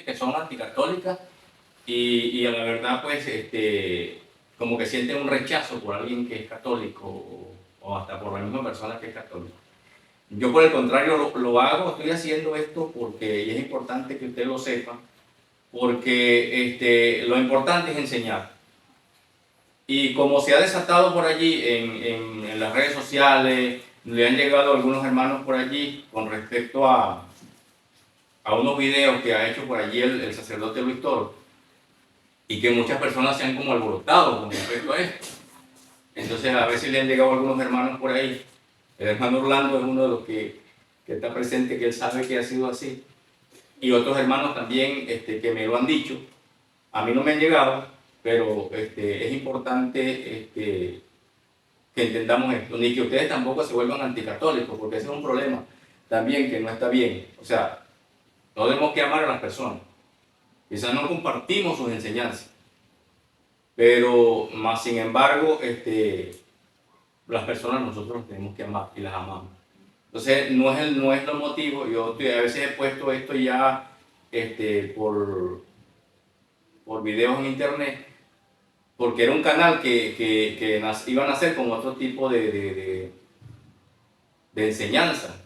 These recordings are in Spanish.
Que son anticatólicas y a la verdad pues como que sienten un rechazo por alguien que es católico o hasta por la misma persona que es católica. Yo por el contrario lo hago, estoy haciendo esto porque y es importante que usted lo sepa, porque lo importante es enseñar. Y como se ha desatado por allí en las redes sociales, le han llegado algunos hermanos por allí con respecto a unos videos que ha hecho por allí el sacerdote Luis Toro, y que muchas personas se han como alborotado con respecto a esto. Entonces a veces le han llegado algunos hermanos por ahí. El hermano Orlando es uno de los que está presente, que él sabe que ha sido así. Y otros hermanos también que me lo han dicho. A mí no me han llegado, pero es importante que entendamos esto. Ni que ustedes tampoco se vuelvan anticatólicos, porque ese es un problema también que no está bien. O sea, no tenemos que amar a las personas. Quizás no compartimos sus enseñanzas, pero más sin embargo, las personas nosotros las tenemos que amar y las amamos. Entonces, no es lo motivo. Yo a veces he puesto esto ya por videos en internet, porque era un canal que iba a nacer con otro tipo de enseñanza,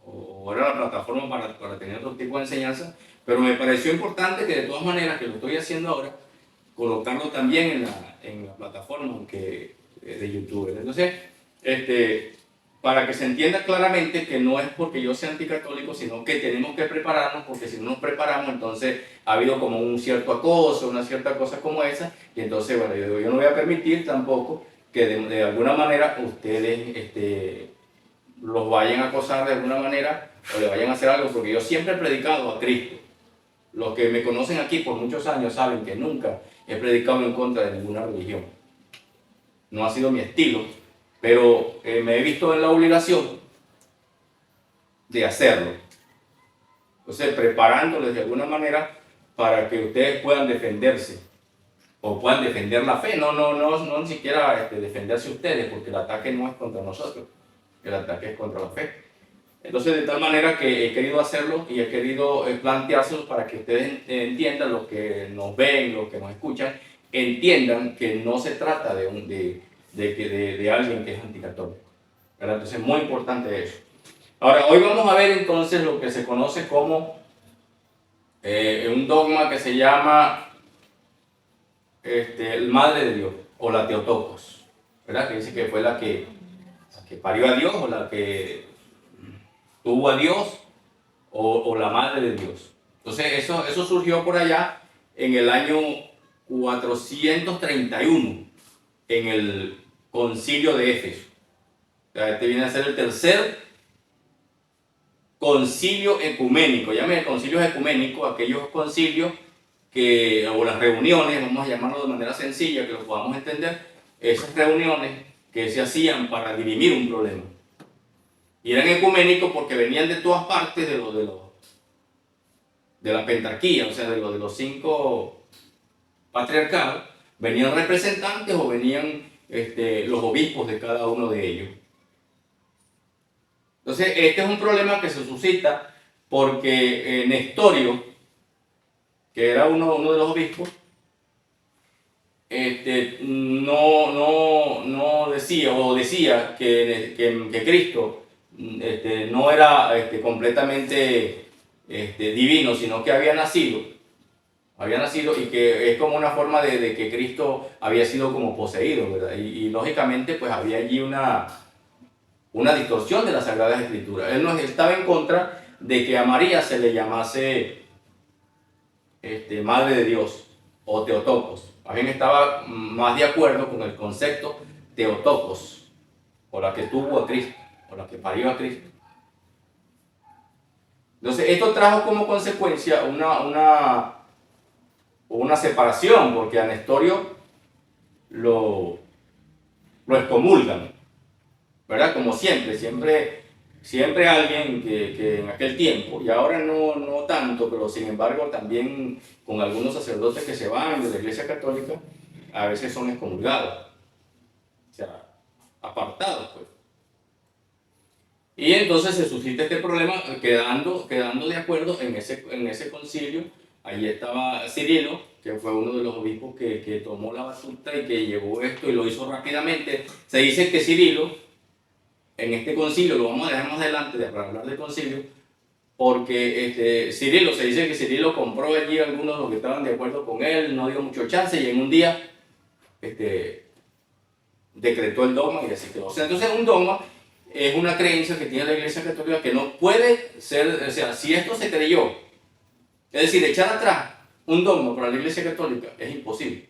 o era la plataforma para tener otro tipo de enseñanza, pero me pareció importante que de todas maneras, que lo estoy haciendo ahora, colocarlo también en la plataforma de YouTube. Entonces, para que se entienda claramente que no es porque yo sea anticatólico, sino que tenemos que prepararnos, porque si no nos preparamos, entonces ha habido como un cierto acoso, una cierta cosa como esa, y entonces, bueno, yo no voy a permitir tampoco que de alguna manera ustedes los vayan a acosar de alguna manera o le vayan a hacer algo, porque yo siempre he predicado a Cristo. Los que me conocen aquí por muchos años saben que nunca he predicado en contra de ninguna religión. No ha sido mi estilo, pero me he visto en la obligación de hacerlo. Entonces, preparándoles de alguna manera para que ustedes puedan defenderse o puedan defender la fe. No ni siquiera defenderse ustedes, porque el ataque no es contra nosotros, el ataque es contra la fe. Entonces, de tal manera que he querido hacerlo y he querido planteárselo para que ustedes entiendan, los que nos ven, los que nos escuchan, entiendan que no se trata de alguien que es anticatólico. ¿Verdad? Entonces, es muy importante eso. Ahora, hoy vamos a ver entonces lo que se conoce como un dogma que se llama el Madre de Dios, o la Theotokos, ¿verdad? Que dice que fue la que parió a Dios, o la que tuvo a Dios, o la Madre de Dios. Entonces eso surgió por allá en el año 431, en el concilio de Éfeso. O sea, este viene a ser el tercer concilio ecuménico. Llamen concilios ecuménicos aquellos concilios o las reuniones, vamos a llamarlo de manera sencilla, que lo podamos entender, esas reuniones que se hacían para dirimir un problema. Y eran ecuménicos porque venían de todas partes de la pentarquía, o sea, de los 5 patriarcados, venían representantes o venían los obispos de cada uno de ellos. Entonces, este es un problema que se suscita porque Nestorio, que era uno de los obispos, no decía que Cristo no era completamente divino, sino que había nacido y que es como una forma de que Cristo había sido como poseído, ¿verdad? Y lógicamente pues había allí una distorsión de las Sagradas Escrituras. Él no estaba en contra de que a María se le llamase Madre de Dios o Theotokos. Más bien estaba más de acuerdo con el concepto Teotocos, o la que tuvo a Cristo, o la que parió a Cristo. Entonces, esto trajo como consecuencia una separación, porque a Nestorio lo excomulgan, ¿verdad? Como siempre alguien que en aquel tiempo, y ahora no tanto, pero sin embargo también con algunos sacerdotes que se van de la Iglesia Católica, a veces son excomulgados, o sea, apartados, pues. Y entonces se suscita este problema quedando de acuerdo en ese concilio. Allí estaba Cirilo, que fue uno de los obispos que tomó la batuta y que llevó esto y lo hizo rápidamente. Se dice que Cirilo, en este concilio, lo vamos a dejar más adelante para hablar del concilio, porque Cirilo, se dice que Cirilo compró allí a algunos de los que estaban de acuerdo con él, no dio mucho chance y en un día decretó el dogma y así quedó. O sea, entonces un dogma es una creencia que tiene la Iglesia Católica que no puede ser, o sea, si esto se creyó, es decir, echar atrás un dogma para la Iglesia Católica es imposible.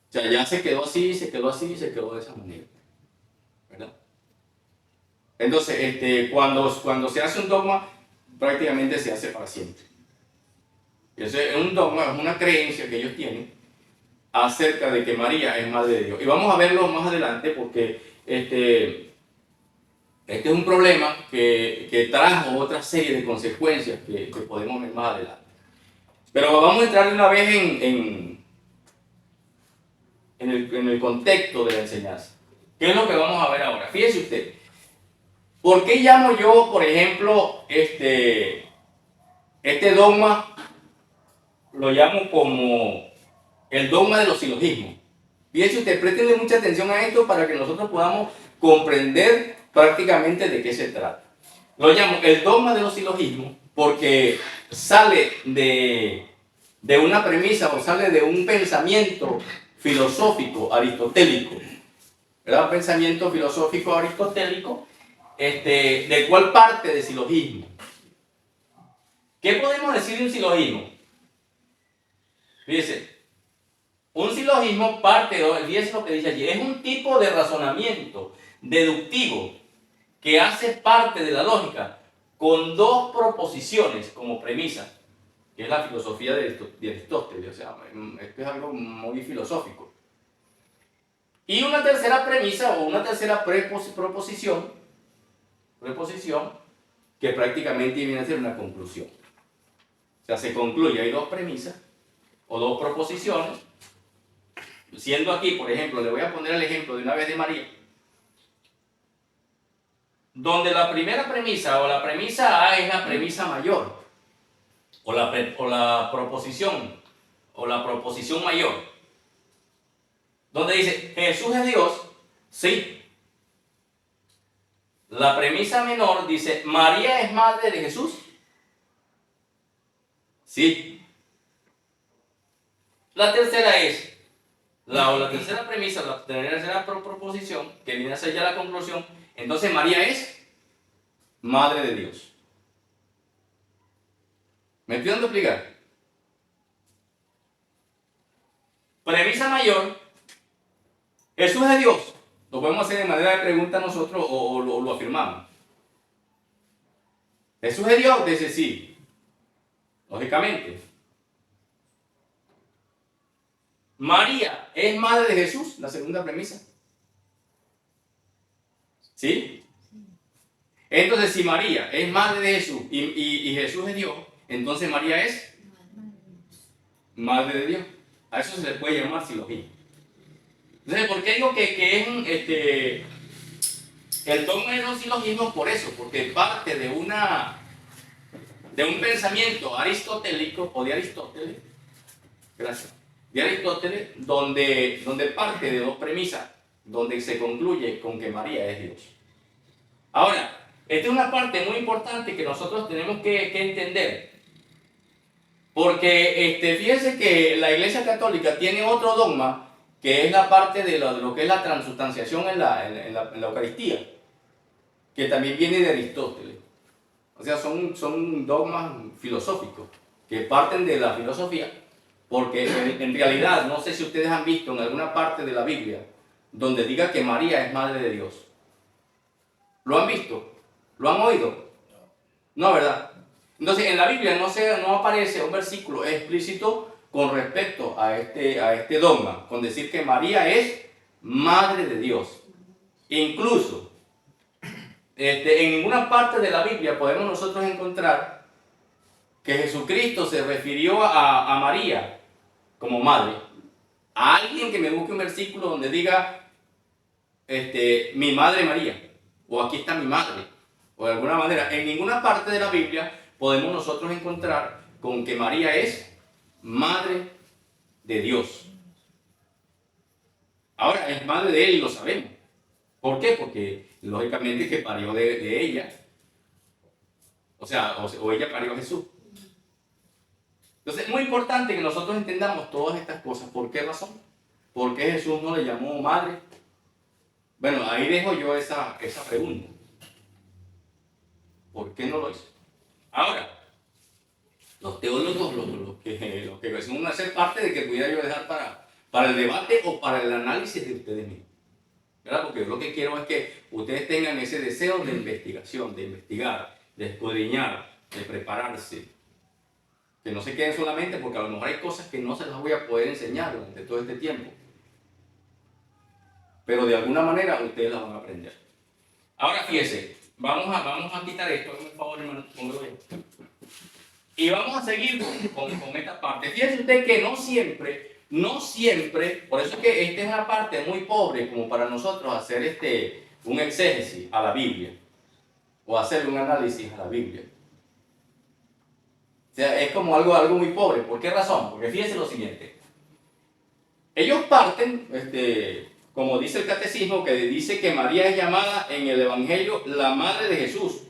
O sea, ya se quedó así, se quedó así, se quedó de esa manera, ¿verdad? Entonces, cuando se hace un dogma, prácticamente se hace para siempre. Ese es un dogma, es una creencia que ellos tienen acerca de que María es Madre de Dios. Y vamos a verlo más adelante porque este es un problema que trajo otra serie de consecuencias que podemos ver más adelante. Pero vamos a entrar de una vez en el contexto de la enseñanza. ¿Qué es lo que vamos a ver ahora? Fíjese usted, ¿por qué llamo yo, por ejemplo, este dogma, lo llamo como el dogma de los silogismos? Fíjese usted, préstele mucha atención a esto para que nosotros podamos comprender prácticamente de qué se trata. Lo llamo el dogma de los silogismos porque sale de una premisa o sale de un pensamiento filosófico aristotélico, ¿verdad? Un pensamiento filosófico aristotélico, ¿de cuál parte de silogismo? ¿Qué podemos decir de un silogismo? Fíjese, un silogismo fíjese lo que dice allí, es un tipo de razonamiento deductivo que hace parte de la lógica con dos proposiciones como premisa, que es la filosofía de Aristóteles, o sea, esto es algo muy filosófico. Y una tercera premisa o una tercera preposición que prácticamente viene a ser una conclusión. O sea, se concluye, hay dos premisas o dos proposiciones, siendo aquí, por ejemplo, le voy a poner el ejemplo de una vez de María, donde la primera premisa o la premisa A es la premisa mayor, o la proposición mayor, donde dice Jesús es Dios, sí. La premisa menor dice María es madre de Jesús, sí. La tercera es la tercera premisa, la tercera proposición, que viene a ser ya la conclusión. Entonces María es madre de Dios. ¿Me estoy dando a explicar? Premisa mayor, Jesús es Dios. Lo podemos hacer de manera de pregunta nosotros o lo afirmamos. Jesús es Dios, dice sí. Lógicamente. María es madre de Jesús, la segunda premisa. ¿Sí? Entonces, si María es madre de Jesús y Jesús es Dios, entonces María es madre de Dios. A eso se le puede llamar silogismo. Entonces, ¿por qué digo que es el dogma de los silogismos? Por eso, porque parte de un pensamiento aristotélico o de Aristóteles, gracias, de Aristóteles, donde parte de dos premisas, donde se concluye con que María es Dios. Ahora, esta es una parte muy importante que nosotros tenemos que entender, porque fíjense que la Iglesia Católica tiene otro dogma, que es la parte de lo que es la transustanciación en la Eucaristía, que también viene de Aristóteles. O sea, son dogmas filosóficos que parten de la filosofía Porque en realidad, no sé si ustedes han visto en alguna parte de la Biblia donde diga que María es madre de Dios. ¿Lo han visto? ¿Lo han oído? No, ¿verdad? Entonces, en la Biblia no aparece un versículo explícito con respecto a este dogma, con decir que María es madre de Dios. Incluso, en ninguna parte de la Biblia podemos nosotros encontrar que Jesucristo se refirió a María como madre. A alguien que me busque un versículo donde diga, mi madre María, o aquí está mi madre, o de alguna manera, en ninguna parte de la Biblia podemos nosotros encontrar con que María es madre de Dios. Ahora, es madre de él y lo sabemos. ¿Por qué? Porque lógicamente que parió de ella, o ella parió a Jesús. Entonces, es muy importante que nosotros entendamos todas estas cosas. ¿Por qué razón? ¿Por qué Jesús no le llamó madre? Bueno, ahí dejo yo esa pregunta. ¿Por qué no lo hizo? Ahora, los teólogos, los que decimos hacer parte de que pudiera yo dejar para el debate o para el análisis de ustedes mismos. ¿Verdad? Porque yo lo que quiero es que ustedes tengan ese deseo de investigación, de investigar, de escudriñar, de prepararse. Que no se queden solamente porque a lo mejor hay cosas que no se las voy a poder enseñar durante todo este tiempo. Pero de alguna manera ustedes las van a aprender. Ahora fíjense, vamos a quitar esto, por favor, hermano, póngalo ahí. Y vamos a seguir con esta parte. Fíjense usted que no siempre, por eso es que esta es una parte muy pobre como para nosotros hacer un exégesis a la Biblia o hacer un análisis a la Biblia. O sea, es como algo muy pobre. ¿Por qué razón? Porque fíjense lo siguiente. Ellos parten, como dice el catecismo, que dice que María es llamada en el Evangelio la madre de Jesús.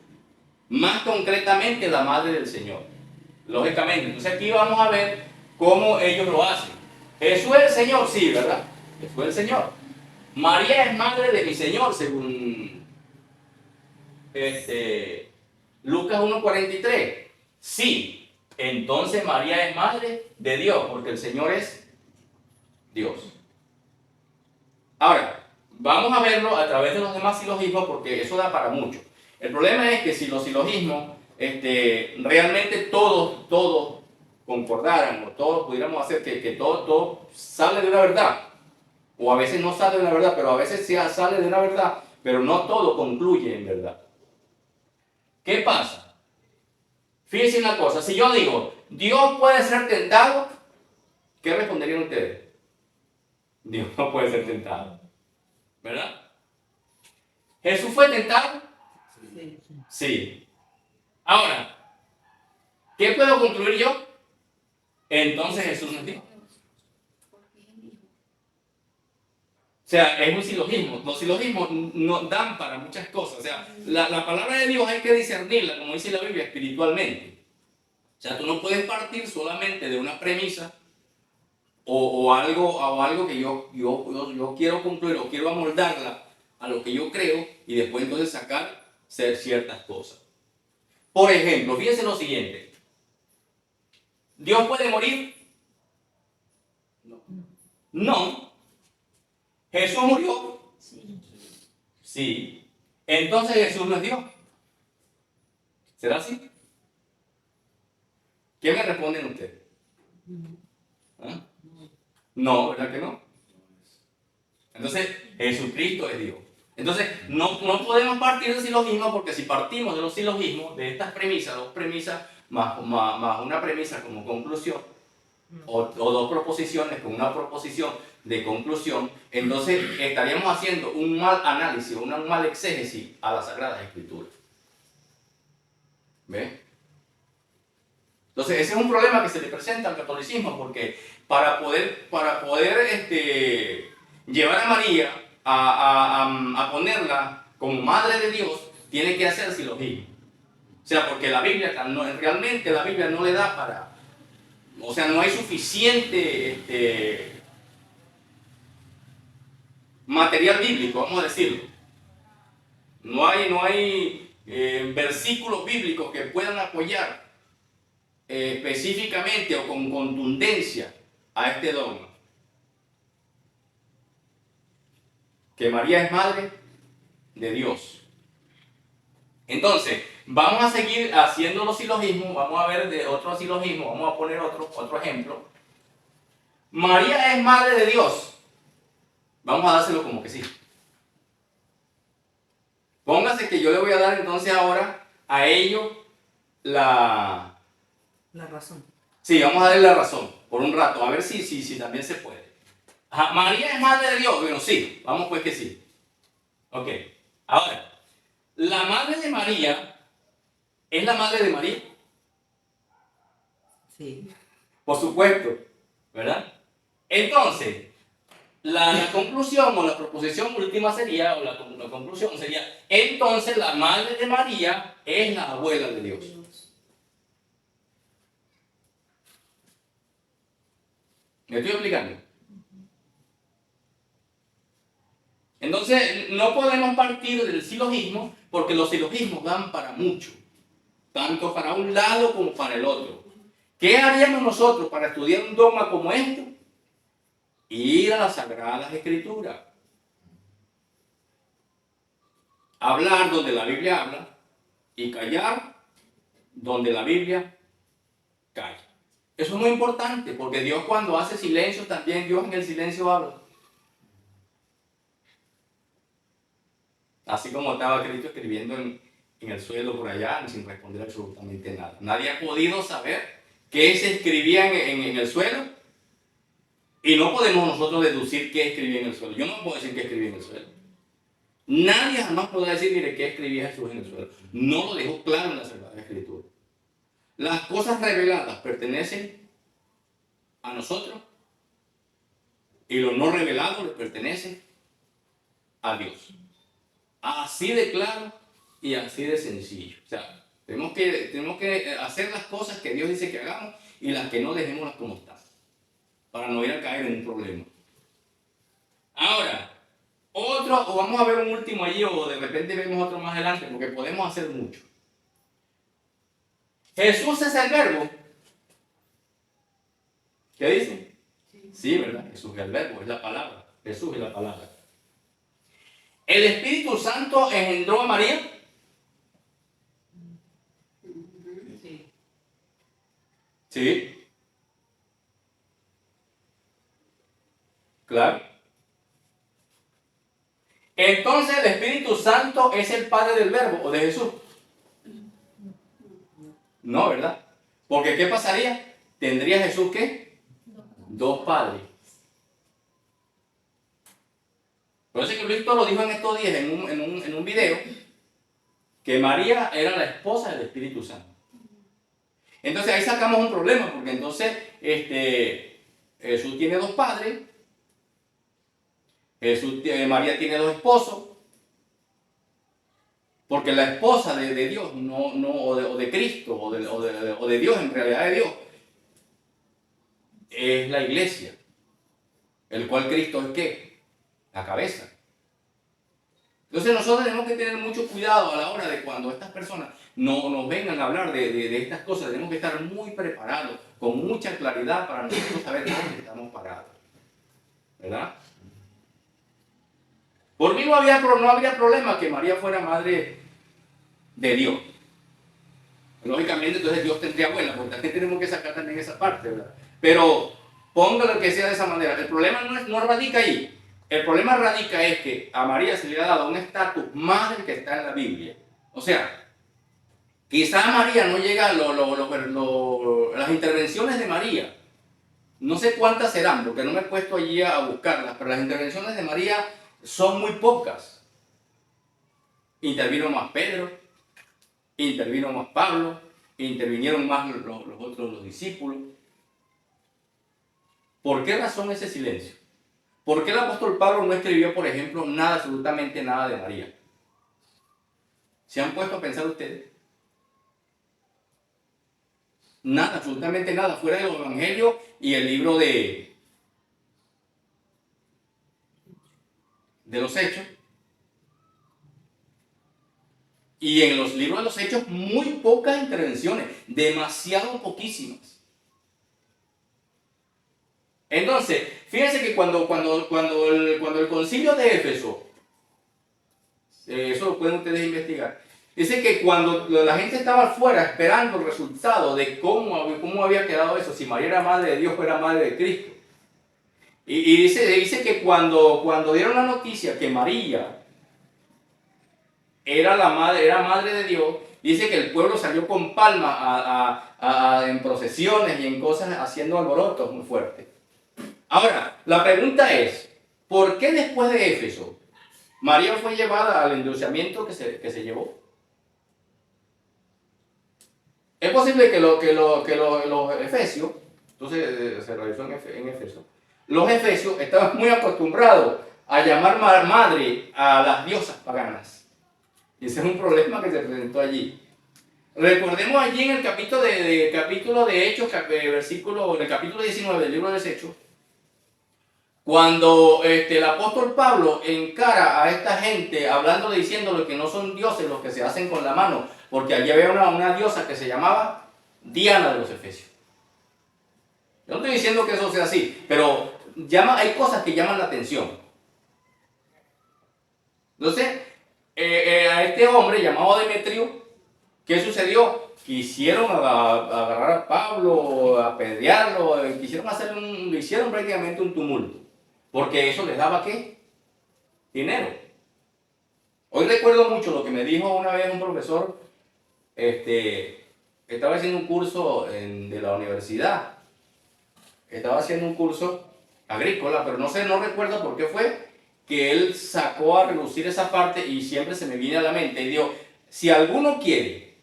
Más concretamente, la madre del Señor. Lógicamente. Entonces aquí vamos a ver cómo ellos lo hacen. Jesús es el Señor, sí, ¿verdad? Jesús es el Señor. María es madre de mi Señor, según Lucas 1:43. Sí. Entonces María es madre de Dios, porque el Señor es Dios. Ahora, vamos a verlo a través de los demás silogismos, porque eso da para mucho. El problema es que si los silogismos realmente todos concordaran, o todos pudiéramos hacer que todo sale de una verdad, o a veces no sale de una verdad, pero a veces sí sale de una verdad, pero no todo concluye en verdad. ¿Qué pasa? Fíjense una cosa, si yo digo, Dios puede ser tentado, ¿qué responderían ustedes? Dios no puede ser tentado, ¿verdad? ¿Jesús fue tentado? Sí. Ahora, ¿qué puedo concluir yo? Entonces Jesús no es Dios. O sea, es un silogismo. Los silogismos no dan para muchas cosas. O sea, la palabra de Dios hay que discernirla, como dice la Biblia, espiritualmente. O sea, tú no puedes partir solamente de una premisa o algo que yo quiero concluir o quiero amoldarla a lo que yo creo y después entonces sacar ciertas cosas. Por ejemplo, fíjense lo siguiente. ¿Dios puede morir? No. ¿Jesús murió? Sí. Entonces Jesús no es Dios. ¿Será así? ¿Qué me responden ustedes? ¿Ah? No, ¿verdad que no? Entonces, Jesucristo es Dios. Entonces, no podemos partir del silogismo, porque si partimos de los silogismos, de estas premisas, dos premisas más una premisa como conclusión, o dos proposiciones con una proposición de conclusión, entonces estaríamos haciendo un mal análisis, un mal exégesis a las Sagradas Escrituras. ¿Ven? Entonces, ese es un problema que se le presenta al catolicismo, porque para poder llevar a María a ponerla como madre de Dios, tiene que hacer silogismo. O sea, porque la Biblia, realmente la Biblia no le da para, o sea, no hay suficiente material bíblico, vamos a decirlo. No hay versículos bíblicos que puedan apoyar específicamente o con contundencia a este dogma, que María es madre de Dios. Entonces, vamos a seguir haciendo los silogismos, vamos a ver de otro silogismo, vamos a poner otro ejemplo. María es madre de Dios. Vamos a dárselo como que sí. Póngase que yo le voy a dar entonces ahora a ellos la razón. Sí, vamos a darle la razón por un rato, a ver si también se puede. Ajá, María es madre de Dios. Bueno, sí, vamos pues que sí. Ok, ahora, la madre de María es la madre de María. Sí. Por supuesto, ¿verdad? Entonces, la conclusión o la proposición última sería, o la conclusión sería, entonces la madre de María es la abuela de Dios. ¿Me estoy explicando? Entonces, no podemos partir del silogismo porque los silogismos dan para mucho, tanto para un lado como para el otro. ¿Qué haríamos nosotros para estudiar un dogma como este? Ir a las Sagradas Escrituras. Hablar donde la Biblia habla y callar donde la Biblia calla. Eso es muy importante porque Dios cuando hace silencio, también Dios en el silencio habla. Así como estaba Cristo escribiendo en el suelo por allá sin responder absolutamente nada. Nadie ha podido saber qué se escribía en el suelo y no podemos nosotros deducir qué escribía en el suelo. Yo no puedo decir qué escribía en el suelo. Nadie jamás podrá decir, mire, qué escribía Jesús en el suelo. No lo dejó claro en la Sagrada Escritura. Las cosas reveladas pertenecen a nosotros y lo no revelado le pertenece a Dios. Así de claro y así de sencillo. O sea, tenemos que hacer las cosas que Dios dice que hagamos y las que no dejémoslas como están, para no ir a caer en un problema. Ahora, o vamos a ver un último allí, o de repente vemos otro más adelante, porque podemos hacer mucho. Jesús es el verbo. ¿Qué dice? Sí, ¿verdad? Jesús es el verbo, es la palabra. Jesús es la palabra. ¿El Espíritu Santo engendró a María? Sí. Sí. Claro. Entonces el Espíritu Santo es el Padre del Verbo o de Jesús. No, ¿verdad? Porque ¿qué pasaría? ¿Tendría Jesús qué? Dos padres. Por eso que Cristo lo dijo en estos días en un video, que María era la esposa del Espíritu Santo. Entonces ahí sacamos un problema, porque entonces Jesús tiene dos padres, María tiene dos esposos, porque la esposa de Dios, o de Cristo, o de Dios, en realidad de Dios, es la iglesia, el cual Cristo es ¿qué? La cabeza. Entonces nosotros tenemos que tener mucho cuidado a la hora de cuando estas personas nos vengan a hablar de estas cosas. Tenemos que estar muy preparados, con mucha claridad para nosotros saber dónde estamos parados. ¿Verdad? Por mí no habría problema que María fuera madre de Dios. Lógicamente entonces Dios tendría abuela, porque también tenemos que sacar también esa parte, ¿verdad? Pero póngalo que sea de esa manera. El problema no radica ahí. El problema radica es que a María se le ha dado un estatus más del que está en la Biblia. O sea, quizás María no llega a las intervenciones de María. No sé cuántas serán, porque no me he puesto allí a buscarlas, pero las intervenciones de María son muy pocas. Intervino más Pedro, intervino más Pablo, intervinieron más los discípulos. ¿Por qué razón ese silencio? ¿Por qué el apóstol Pablo no escribió, por ejemplo, absolutamente nada de María? ¿Se han puesto a pensar ustedes? Nada, absolutamente nada, fuera de los evangelios y el libro de los Hechos. Y en los libros de los Hechos muy pocas intervenciones, demasiado poquísimas. Entonces, fíjense que cuando el concilio de Éfeso, eso lo pueden ustedes investigar, dice que cuando la gente estaba afuera esperando el resultado de cómo había quedado eso, si María era madre de Dios o era madre de Cristo. Y dice que cuando dieron la noticia que María era madre de Dios, dice que el pueblo salió con palmas en procesiones y en cosas haciendo alborotos muy fuertes. Ahora, la pregunta es, ¿por qué después de Éfeso María fue llevada al endulzamiento que se llevó? Es posible que los efesios, entonces se realizó en Éfeso, los efesios estaban muy acostumbrados a llamar madre a las diosas paganas. Y ese es un problema que se presentó allí. Recordemos allí en el capítulo de Hechos, en el capítulo 19 del libro de los Hechos, cuando el apóstol Pablo encara a esta gente hablando, diciéndole que no son dioses los que se hacen con la mano, porque allí había una diosa que se llamaba Diana de los Efesios. Yo no estoy diciendo que eso sea así, pero hay cosas que llaman la atención. Entonces, a este hombre llamado Demetrio, ¿qué sucedió? Quisieron agarrar a Pablo, apedrearlo, lo hicieron prácticamente un tumulto. Porque eso les daba ¿qué? Dinero. Hoy recuerdo mucho lo que me dijo una vez un profesor, estaba haciendo un curso de la universidad, estaba haciendo un curso agrícola, pero no recuerdo por qué fue que él sacó a relucir esa parte y siempre se me viene a la mente y dijo, si alguno quiere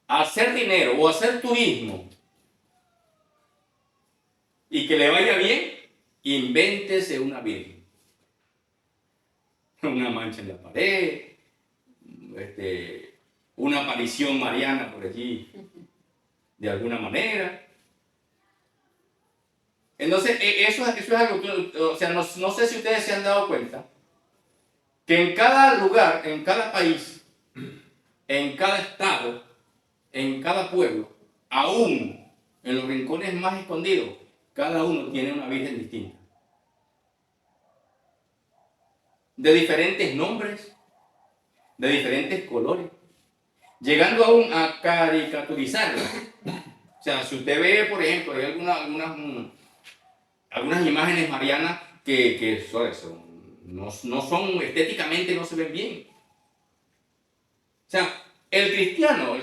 hacer dinero o hacer turismo y que le vaya bien, invéntese una virgen. Una mancha en la pared, una aparición mariana por allí, de alguna manera. Entonces, eso es algo que, o sea, no sé si ustedes se han dado cuenta, que en cada lugar, en cada país, en cada estado, en cada pueblo, aún en los rincones más escondidos, cada uno tiene una virgen distinta. De diferentes nombres, de diferentes colores, llegando aún a caricaturizarla. O sea, si usted ve, por ejemplo, hay algunas imágenes marianas que no son estéticamente, no se ven bien. O sea, el cristiano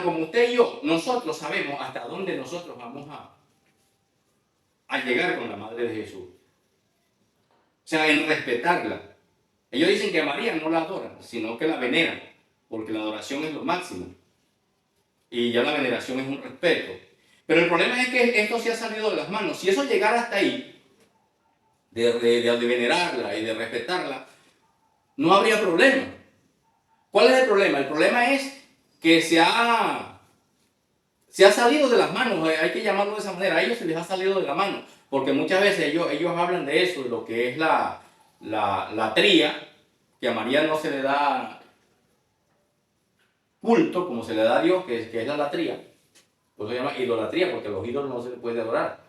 como usted y yo, nosotros sabemos hasta dónde nosotros vamos a llegar con la Madre de Jesús. O sea, en respetarla. Ellos dicen que a María no la adoran, sino que la veneran, porque la adoración es lo máximo. Y ya la veneración es un respeto. Pero el problema es que esto se ha salido de las manos. Si eso llegara hasta ahí, de venerarla y de respetarla, no habría problema. ¿Cuál es el problema? El problema es que se ha salido de las manos, hay que llamarlo de esa manera, a ellos se les ha salido de la mano, porque muchas veces ellos hablan de eso, de lo que es la tría, que a María no se le da culto como se le da a Dios, que es la latría. Por eso se llama idolatría, porque a los ídolos no se les puede adorar.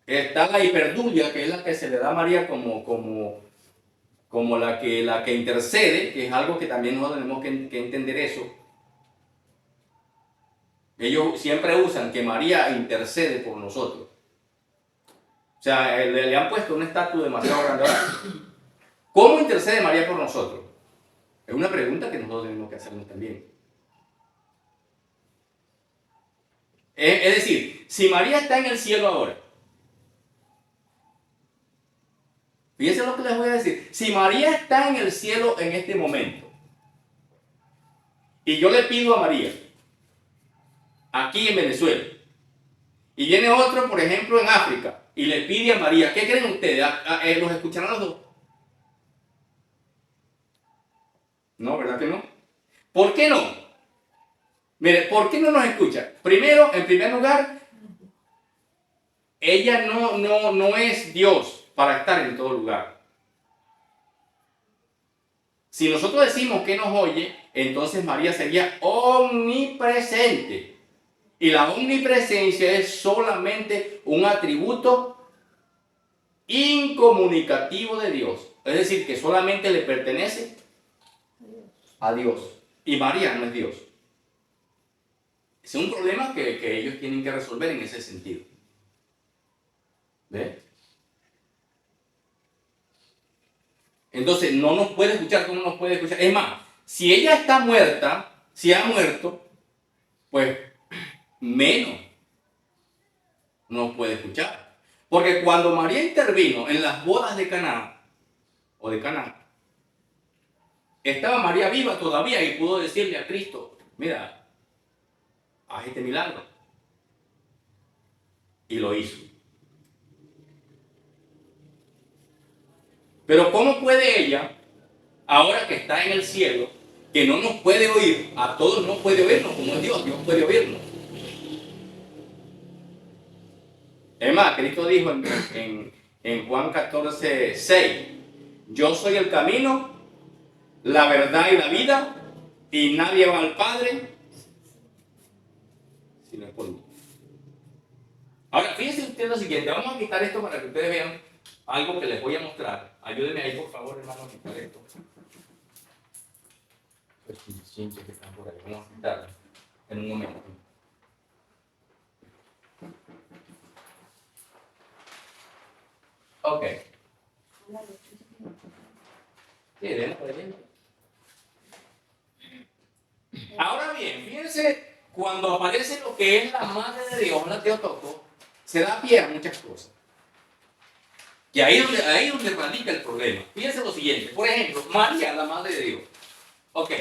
Está la hiperdulia, que es la que se le da a María como la que intercede, que es algo que también nosotros tenemos que entender eso. Ellos siempre usan que María intercede por nosotros. O sea, le han puesto una estatua demasiado grande. Ahora, ¿cómo intercede María por nosotros? Es una pregunta que nosotros tenemos que hacernos también. Es decir, si María está en el cielo ahora, fíjense lo que les voy a decir. Si María está en el cielo en este momento, y yo le pido a María, aquí en Venezuela, y viene otro, por ejemplo, en África, y le pide a María, ¿qué creen ustedes? ¿Los escucharán los dos? No, ¿verdad que no? ¿Por qué no? Mire, ¿por qué no nos escucha? Primero, en primer lugar, ella no es Dios para estar en todo lugar. Si nosotros decimos que nos oye, entonces María sería omnipresente. Y la omnipresencia es solamente un atributo incomunicativo de Dios. Es decir, que solamente le pertenece a Dios. Y María no es Dios. Es un problema que ellos tienen que resolver en ese sentido. ¿Ve? Entonces, no nos puede escuchar como nos puede escuchar. Es más, si ella está muerta, si ha muerto, pues menos nos puede escuchar. Porque cuando María intervino en las bodas de Caná, o de Caná, estaba María viva todavía y pudo decirle a Cristo, mira, haz este milagro. Y lo hizo. Pero ¿cómo puede ella, ahora que está en el cielo, que no nos puede oír, a todos no puede oírnos como es Dios, Dios puede oírnos? Es más, Cristo dijo en Juan 14, 6, yo soy el camino, la verdad y la vida, y nadie va al Padre si no es por mí. Ahora, fíjense ustedes lo siguiente, vamos a quitar esto para que ustedes vean algo que les voy a mostrar. Ayúdenme ahí, por favor, hermano, a quitar esto. Los chinches que están por ahí, vamos a quitarlo en un momento. Ok. Ahora bien, fíjense, cuando aparece lo que es la Madre de Dios, la Teotocos, se da pie a muchas cosas. Y ahí es donde radica el problema. Fíjense lo siguiente, por ejemplo, María, la Madre de Dios. Ok.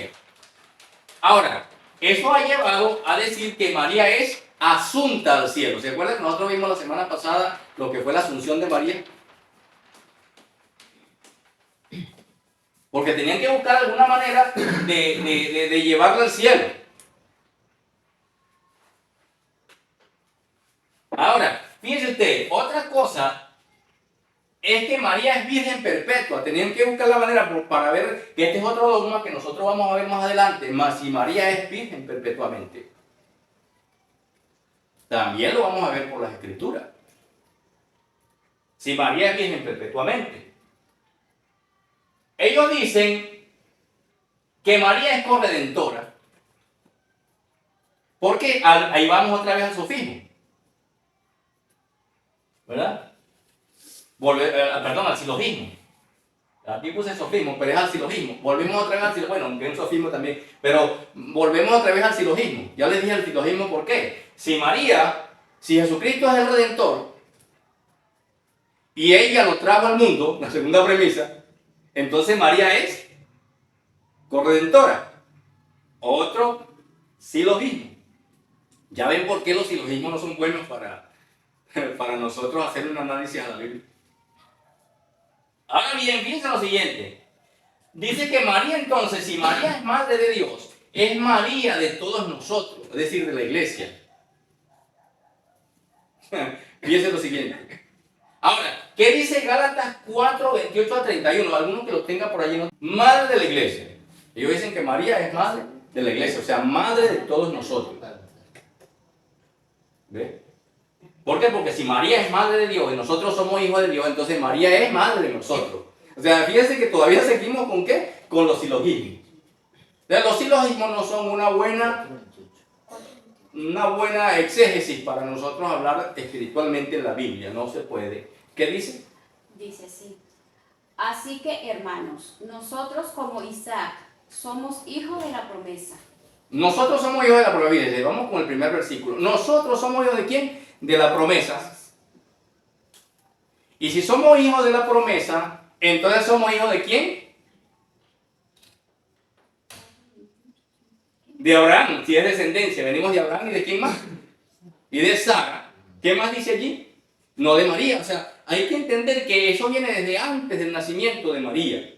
Ahora, eso ha llevado a decir que María es asunta al cielo. ¿Se acuerdan que nosotros vimos la semana pasada lo que fue la asunción de María? Porque tenían que buscar alguna manera de llevarla al cielo. Ahora, fíjense usted, otra cosa es que María es virgen perpetua. Tenían que buscar la manera para ver que este es otro dogma que nosotros vamos a ver más adelante. Más si María es virgen perpetuamente. También lo vamos a ver por las escrituras. Si María es virgen perpetuamente. Ellos dicen que María es corredentora. Porque ahí vamos otra vez al sofismo. ¿Verdad? Perdón, al silogismo. Aquí puse sofismo, pero es al silogismo. Volvemos otra vez al silogismo. Bueno, aunque es un sofismo también. Pero volvemos otra vez al silogismo. Ya les dije el silogismo por qué. Si Jesucristo es el Redentor, y ella lo trajo al mundo, la segunda premisa, entonces María es corredentora. Otro silogismo. Ya ven por qué los silogismos no son buenos para nosotros hacer un análisis a la Biblia. Ahora bien, fíjense lo siguiente. Dice que María entonces, si María es madre de Dios, es María de todos nosotros, es decir, de la iglesia. Fíjense lo siguiente. Ahora, ¿qué dice Gálatas 4, 28 a 31? Alguno que lo tenga por allí, ¿no? Madre de la iglesia. Ellos dicen que María es madre de la iglesia, o sea, madre de todos nosotros. ¿Ve? ¿Por qué? Porque si María es madre de Dios y nosotros somos hijos de Dios, entonces María es madre de nosotros. O sea, fíjense que todavía seguimos ¿con qué? Con los silogismos. Los silogismos no son una buena exégesis para nosotros hablar espiritualmente en la Biblia. No se puede. ¿Qué dice? Dice así. Así que, hermanos, nosotros como Isaac somos hijos de la promesa. Nosotros somos hijos de la promesa. Vamos con el primer versículo. ¿Nosotros somos hijos de quién? De la promesa. Y si somos hijos de la promesa, entonces somos hijos de quién? De Abraham, si es descendencia. Venimos de Abraham y de quién más? Y de Sara. ¿Qué más dice allí? No de María. O sea, hay que entender que eso viene desde antes del nacimiento de María.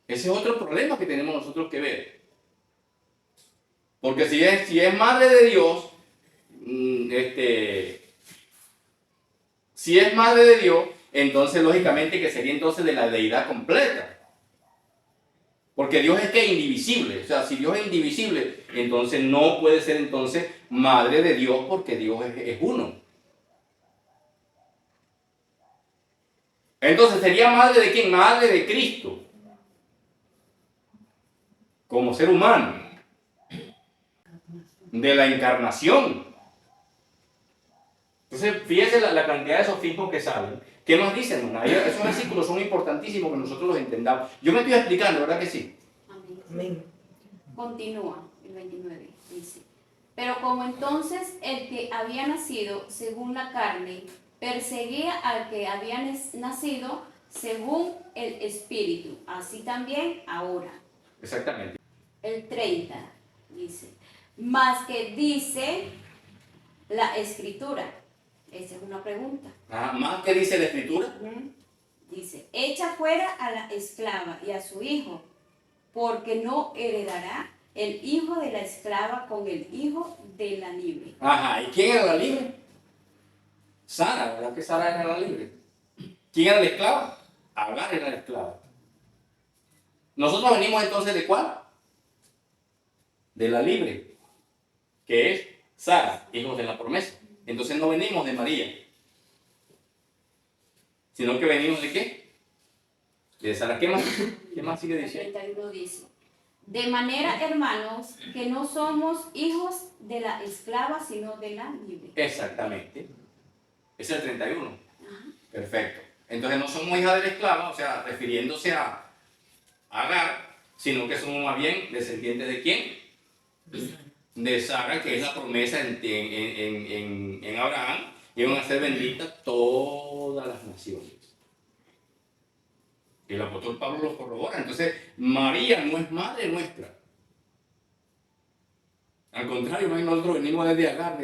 Ese es otro problema que tenemos nosotros que ver. Porque si es madre de Dios, si es madre de Dios, entonces lógicamente que sería entonces de la deidad completa. Porque Dios es que indivisible. O sea, si Dios es indivisible, entonces no puede ser entonces madre de Dios porque Dios es uno. Entonces, ¿sería madre de quién? Madre de Cristo. Como ser humano. De la encarnación. Entonces, fíjese la cantidad de sofismos que salen. ¿Qué nos dicen, hermana? Esos versículos son importantísimos que nosotros los entendamos. Yo me estoy explicando, ¿verdad que sí? Amén. Amén. Continúa el 29, dice. Pero como entonces el que había nacido según la carne perseguía al que había nacido según el Espíritu, así también ahora. Exactamente. El 30 dice, más que dice la Escritura. Esa es una pregunta. Más que dice la Escritura. Dice, echa fuera a la esclava y a su hijo, porque no heredará el hijo de la esclava con el hijo de la libre. Ajá, ¿y quién era la libre? Sara, ¿verdad que Sara era la libre? ¿Quién era la esclava? Agar era la esclava. Nosotros venimos entonces ¿de cuál? De la libre, que es Sara, hijos de la promesa. Entonces no venimos de María, sino que venimos ¿de qué? De Sara. ¿Qué más sigue El diciendo? 31 dice, de manera, hermanos, que no somos hijos de la esclava, sino de la libre. Exactamente. Es el 31. Ajá. Perfecto. Entonces no somos hijas de la esclava, o sea, refiriéndose a Agar, sino que somos más bien descendientes ¿de quién? De Sara, que es la promesa en Abraham, y van a ser benditas todas las naciones. Y el apóstol Pablo lo corrobora. Entonces, María no es madre nuestra. Al contrario, nosotros venimos desde Agar,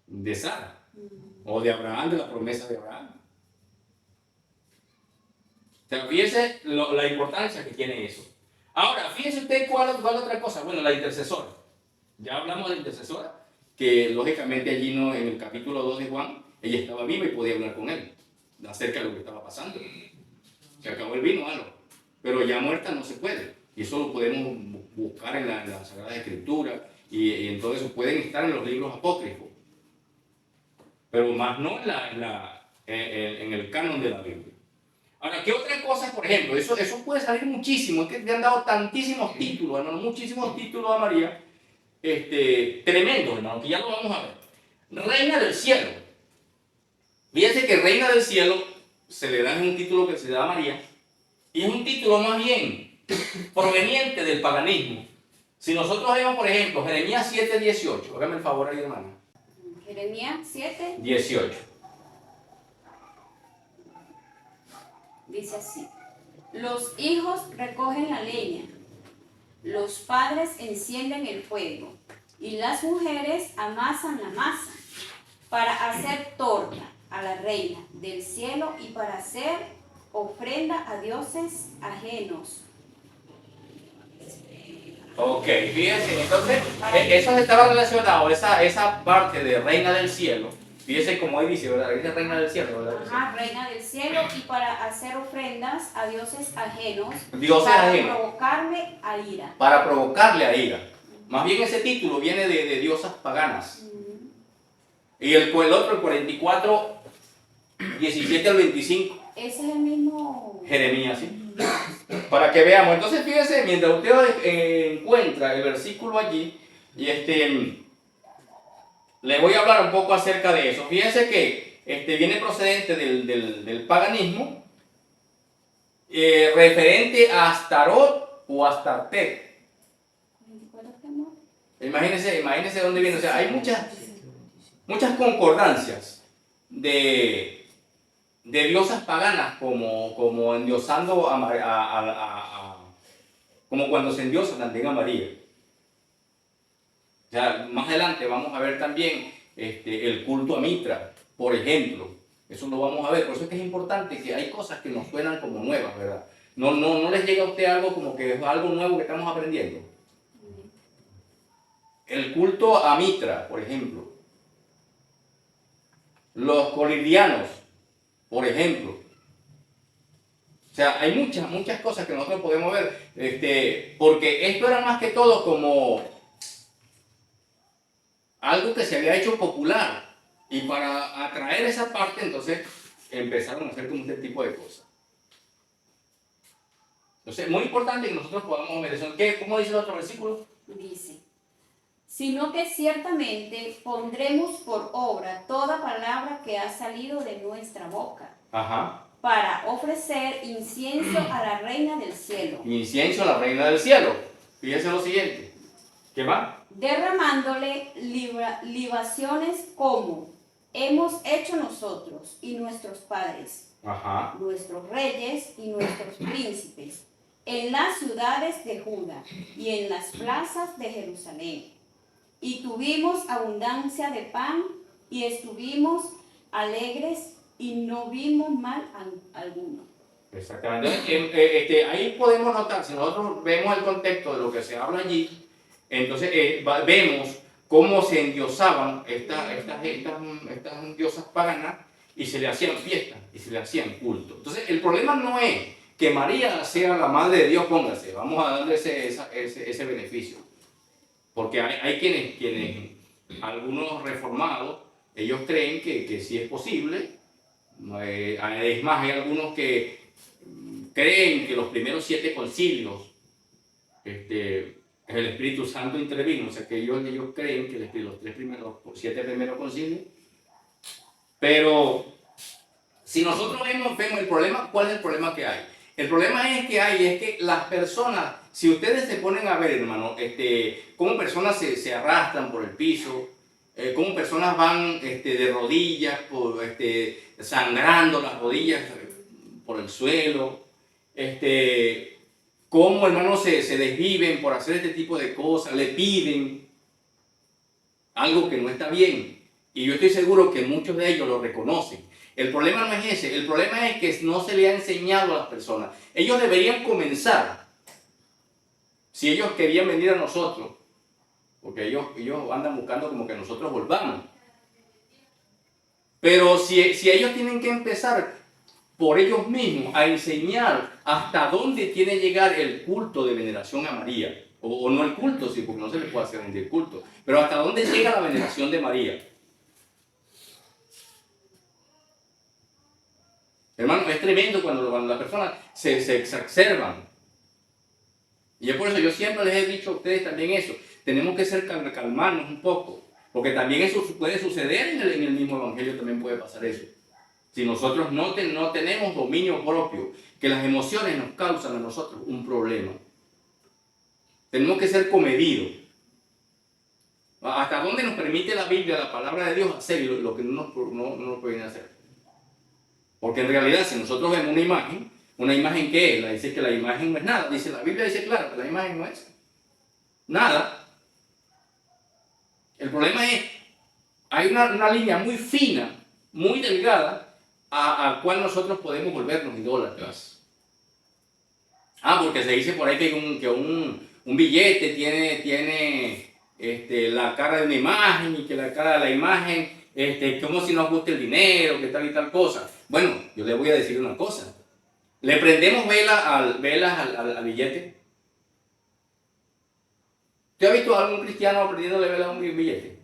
de Sara, o de Abraham, de la promesa de Abraham. O sea, fíjese la importancia que tiene eso. Ahora, fíjese usted cuál otra cosa. Bueno, la intercesora. Ya hablamos de la intercesora, que lógicamente allí no, en el capítulo 2 de Juan, ella estaba viva y podía hablar con él acerca de lo que estaba pasando. Se acabó el vino, algo. Pero ya muerta no se puede. Y eso lo podemos buscar en la Sagrada Escritura y entonces pueden estar en los libros apócrifos. Pero más no en el canon de la Biblia. Ahora, ¿qué otra cosa, por ejemplo? Eso puede salir muchísimo. Es que le han dado tantísimos títulos, hermano, muchísimos títulos a María. Tremendos, hermano, que ya lo vamos a ver. Reina del cielo. Fíjense que Reina del cielo se le da un título que se le da a María. Y es un título más bien proveniente del paganismo. Si nosotros vemos, por ejemplo, Jeremías 7:18. Hágame el favor ahí, hermano. Jeremías 7, 18. dice así, los hijos recogen la leña, los padres encienden el fuego y las mujeres amasan la masa para hacer torta a la reina del cielo y para hacer ofrenda a dioses ajenos. Ok, fíjense, entonces, eso estaba relacionado, esa parte de Reina del cielo. Fíjense como ahí dice, ¿verdad? Dice Reina del cielo, ¿verdad? Ajá, reina del cielo y para hacer ofrendas a dioses ajenos, Dioses para ajenos. provocarme a ira. Para provocarle a ira. Más bien ese título viene de diosas paganas. Y el otro, el 44, 17 al 25. Ese es el mismo. Jeremías, ¿sí? Para que veamos. Entonces, fíjense, mientras usted encuentra el versículo allí, y le voy a hablar un poco acerca de eso. Fíjense que viene procedente del paganismo, referente a Astarot o Astartet. Imagínense dónde viene. O sea, hay muchas concordancias de diosas paganas, como endiosando como cuando se endiosa también a María. O sea, más adelante vamos a ver también el culto a Mitra, por ejemplo. Eso lo vamos a ver. Por eso es que es importante que hay cosas que nos suenan como nuevas, ¿verdad? No les llega a usted algo como que es algo nuevo que estamos aprendiendo. El culto a Mitra, por ejemplo. Los colidianos, por ejemplo. sea, hay muchas cosas que nosotros podemos ver, porque esto era más que todo como algo que se había hecho popular. Y para atraer esa parte, entonces empezaron a hacer como este tipo de cosas. Entonces, muy importante que nosotros podamos ver eso. ¿Cómo dice el otro versículo? Dice, sino que ciertamente pondremos por obra toda palabra que ha salido de nuestra boca, Ajá. para ofrecer incienso a la reina del cielo, Incienso a la reina del cielo. Fíjense lo siguiente. ¿Qué va? derramándole libaciones como hemos hecho nosotros y nuestros padres, Ajá. nuestros reyes y nuestros príncipes, en las ciudades de Judá y en las plazas de Jerusalén. Y tuvimos abundancia de pan y estuvimos alegres y no vimos mal alguno. Exactamente. Ahí podemos notar, si nosotros vemos el contexto de lo que se habla allí, entonces vemos cómo se endiosaban estas diosas paganas y se le hacían fiestas y se le hacían culto. Entonces el problema no es que María sea la madre de Dios, póngase, vamos a darle ese beneficio. Porque hay quienes, algunos reformados, ellos creen que sí es posible. Es más, hay algunos que creen que los primeros 7 concilios, el Espíritu Santo intervino, o sea que ellos creen que los 7 primeros concilios. Pero si nosotros vemos el problema, ¿cuál es el problema que hay? El problema es que las personas, si ustedes se ponen a ver, hermano, cómo personas se arrastran por el piso, cómo personas van de rodillas, sangrando las rodillas por el suelo, cómo, hermanos, se desviven por hacer este tipo de cosas, le piden algo que no está bien. Y yo estoy seguro que muchos de ellos lo reconocen. El problema no es ese, el problema es que no se le ha enseñado a las personas. Ellos deberían comenzar, si ellos querían venir a nosotros, porque ellos andan buscando como que nosotros volvamos. Pero si ellos tienen que empezar por ellos mismos a enseñar hasta dónde tiene que llegar el culto de veneración a María, o no el culto, sí, porque no se le puede hacer el culto, pero hasta dónde llega la veneración de María. Hermano, es tremendo cuando las personas se exacerban. Y es por eso yo siempre les he dicho a ustedes también eso. Tenemos que calmarnos un poco. Porque también eso puede suceder en el mismo evangelio, también puede pasar eso. Si nosotros no tenemos dominio propio, que las emociones nos causan a nosotros un problema. Tenemos que ser comedidos. ¿Hasta dónde nos permite la Biblia, la palabra de Dios, hacer lo que no nos pueden hacer? Porque en realidad, si nosotros vemos una imagen ¿qué es? Dice que la imagen no es nada. La Biblia dice claro que la imagen no es nada. El problema es, hay una línea muy fina, muy delgada, a cual nosotros podemos volvernos idólatras. Porque se dice por ahí que un billete tiene la cara de una imagen y que la cara de la imagen, como si nos guste el dinero, que tal y tal cosa. Bueno, yo le voy a decir una cosa. ¿Le prendemos velas al billete? ¿Usted ha visto a algún cristiano prendiéndole velas a un billete?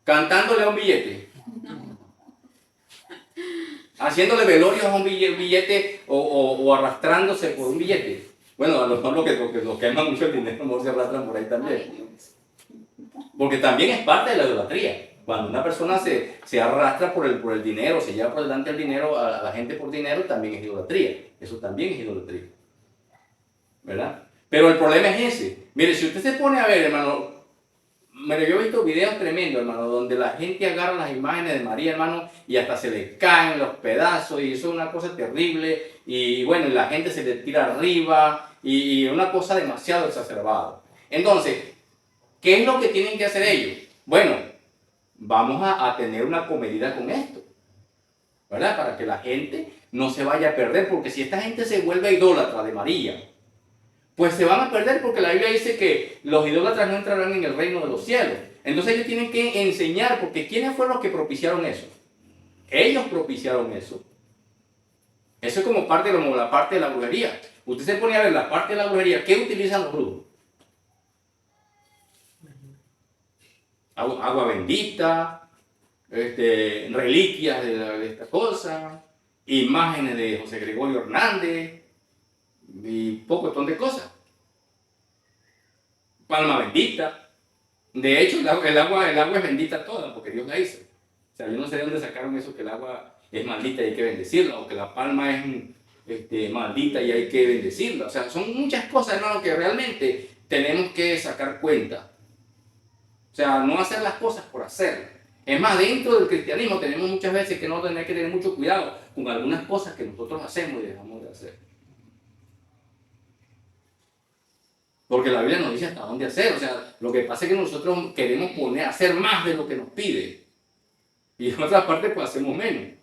¿Cantándole a un billete? ¿Haciéndole velorios a un billete o arrastrándose por un billete? Bueno, a lo mejor los que aman mucho el dinero no se arrastran por ahí también. Porque también es parte de la idolatría. Cuando una persona se arrastra por el dinero, se lleva por delante el dinero a la gente por dinero, también es idolatría. Eso también es idolatría. ¿Verdad? Pero el problema es ese. Mire, si usted se pone a ver, hermano, yo he visto videos tremendos, hermano, donde la gente agarra las imágenes de María, hermano, y hasta se le caen los pedazos, y eso es una cosa terrible, y bueno, la gente se le tira arriba, y una cosa demasiado exacerbada. Entonces, ¿qué es lo que tienen que hacer ellos? Bueno, vamos a tener una comedida con esto, ¿verdad? Para que la gente no se vaya a perder, porque si esta gente se vuelve idólatra de María, pues se van a perder, porque la Biblia dice que los idólatras no entrarán en el reino de los cielos. Entonces ellos tienen que enseñar, porque ¿quiénes fueron los que propiciaron eso? Ellos propiciaron eso. Eso es como la parte de la brujería. Usted se pone a ver la parte de la brujería. ¿Qué utilizan los brujos? Agua bendita, reliquias de esta cosa, imágenes de José Gregorio Hernández y poco de cosas. Palma bendita. De hecho, el agua es bendita toda porque Dios la hizo. O sea, yo no sé de dónde sacaron eso, que el agua es maldita y hay que bendecirla, o que la palma es maldita y hay que bendecirla. O sea, son muchas cosas, hermano, que realmente tenemos que sacar cuenta. O sea, no hacer las cosas por hacer. Es más, dentro del cristianismo tenemos muchas veces que no tener que tener mucho cuidado con algunas cosas que nosotros hacemos y dejamos de hacer. Porque la Biblia nos dice hasta dónde hacer. O sea, lo que pasa es que nosotros queremos hacer más de lo que nos pide. Y en otra parte, pues hacemos menos.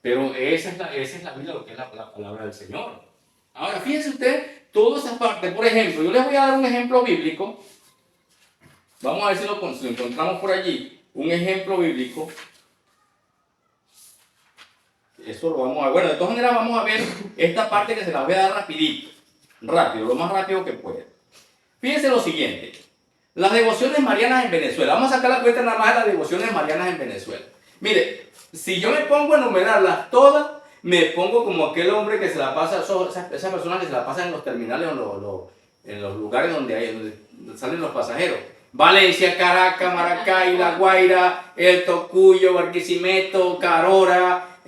Pero esa es la Biblia, lo que es la palabra del Señor. Ahora, fíjense usted, toda esa parte, por ejemplo, yo les voy a dar un ejemplo bíblico. Vamos a ver si lo encontramos por allí. Un ejemplo bíblico. Eso lo vamos a ver. Bueno, de todas maneras vamos a ver esta parte que se la voy a dar rapidito. Rápido, lo más rápido que pueda. Fíjense lo siguiente. Las devociones marianas en Venezuela. Vamos a sacar la cuenta nada más de las devociones marianas en Venezuela. Mire, si yo me pongo a enumerarlas todas, me pongo como aquel hombre que se la pasa, esas personas que se la pasan en los terminales o en los lugares donde salen los pasajeros. Valencia, Caracas, Maracay, La Guaira, El Tocuyo, Barquisimeto, Carora,